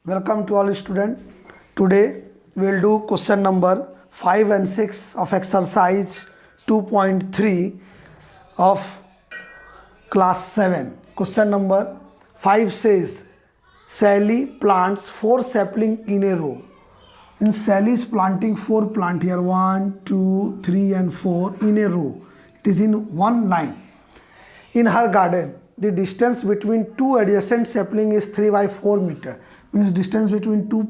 Welcome to all students. Today we will do question number 5 and 6 of exercise 2.3 of class 7. Question number 5 says Sally plants 4 saplings in a row. In Sally is planting 4 plants here, 1, 2, 3 and 4 in a row. It is in one line. In her garden, the distance between two adjacent saplings is 3 by 4 meter. Means distance between two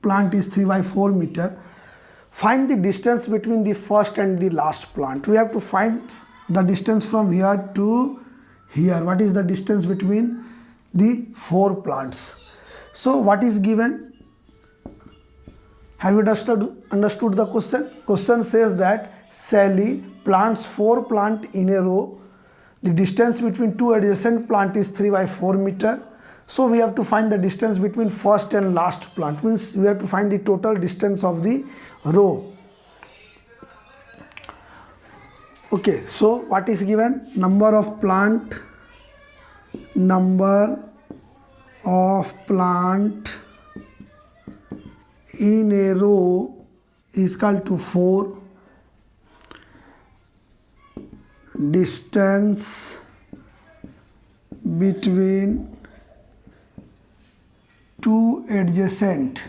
plant is 3 by 4 meter. Find the distance between the first and the last plant. We have to find the distance from here to here. What is the distance between the 4 plants? So what is given? Have you understood the question? Question says that Sally plants 4 plants in a row. The distance between two adjacent plants is 3 by 4 meter. So we have to find the distance between first and last plant. Means we have to find the total distance of the row. Okay, so what is given? Number of plant in a row is equal to 4. Distance between two adjacent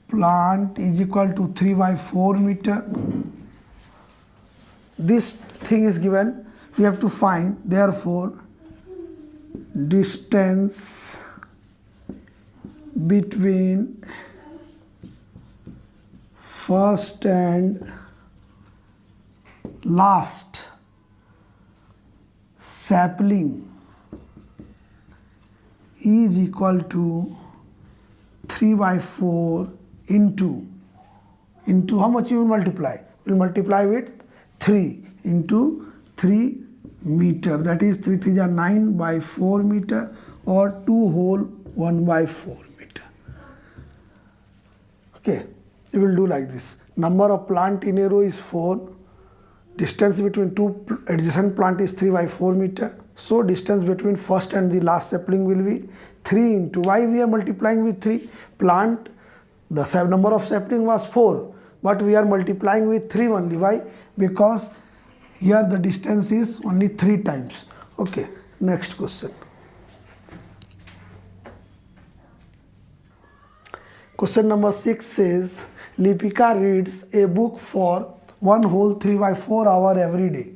plant is equal to 3 by 4 meter. This thing is given. We have to find, therefore, distance between first and last sapling is equal to 3 by 4 into how much you will multiply? You will multiply with 3 into 3 meter. That is 3 3 are 9 by 4 meter or 2 whole 1 by 4 meter. Okay. We will do like this. Number of plant in a row is 4. Distance between two adjacent plant is 3 by 4 meter. So distance between first and the last sapling will be 3 into. Why we are multiplying with 3? Plant, the number of sapling was 4. But we are multiplying with 3 only. Why? Because here the distance is only 3 times. Okay. Next question. Question number 6 says, Lipika reads a book for 1 whole 3 by 4 hour every day.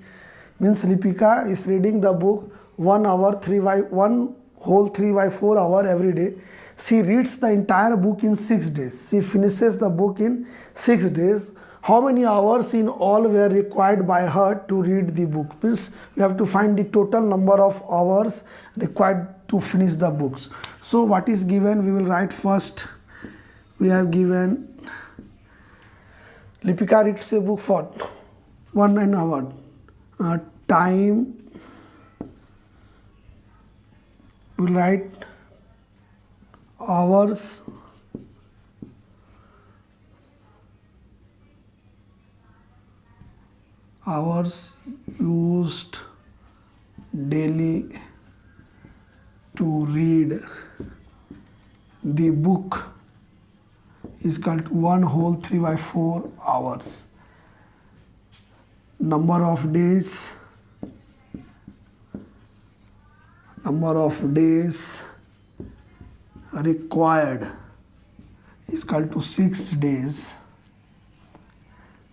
Means Lipika is reading the book 1 whole 3 by 4 hour every day. She reads the entire book in 6 days. She finishes the book in 6 days. How many hours in all were required by her to read the book? Means we have to find the total number of hours required to finish the books. So what is given? We will write first. We have given Lipika reads a book for 1 hour. Time, we will write hours. Hours used daily to read the book is equal to 1 whole 3 by 4 hours. Number of days required is equal to 6 days.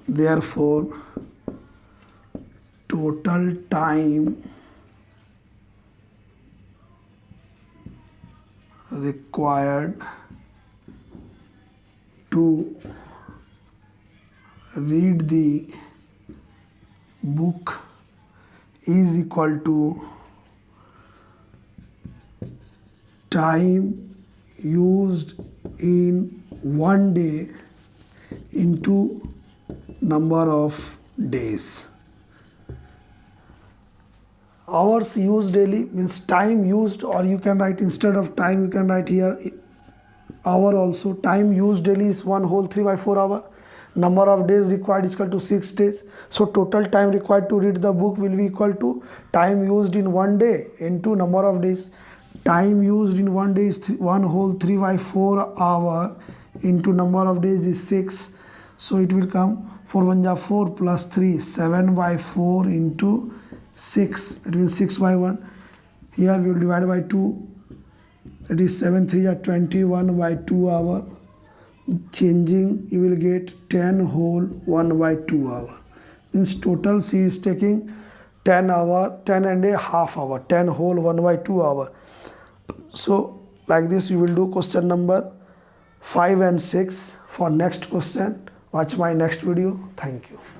Therefore, total time required to read the book is equal to time used in 1 day into number of days. Hours used daily means time used, or you can write instead of time, you can write here hour also. Time used daily is 1 whole 3 by 4 hour. number of days required is equal to 6 days. So total time required to read the book will be equal to time used in 1 day into number of days. Time used in 1 day is 1 whole 3 by 4 hour into number of days is 6. So it will come 4 1 ja 4 plus 3 7 by 4 into 6. It will 6 by 1. Here we will divide by 2. That is 7 3 ja 21 by 2 hour. Changing, you will get 10 whole 1 by 2 hour. Means total she is taking 10 hour, 10 and a half hour, 10 whole 1 by 2 hour. So like this you will do question number 5 and 6. For next question, watch my next video. Thank you.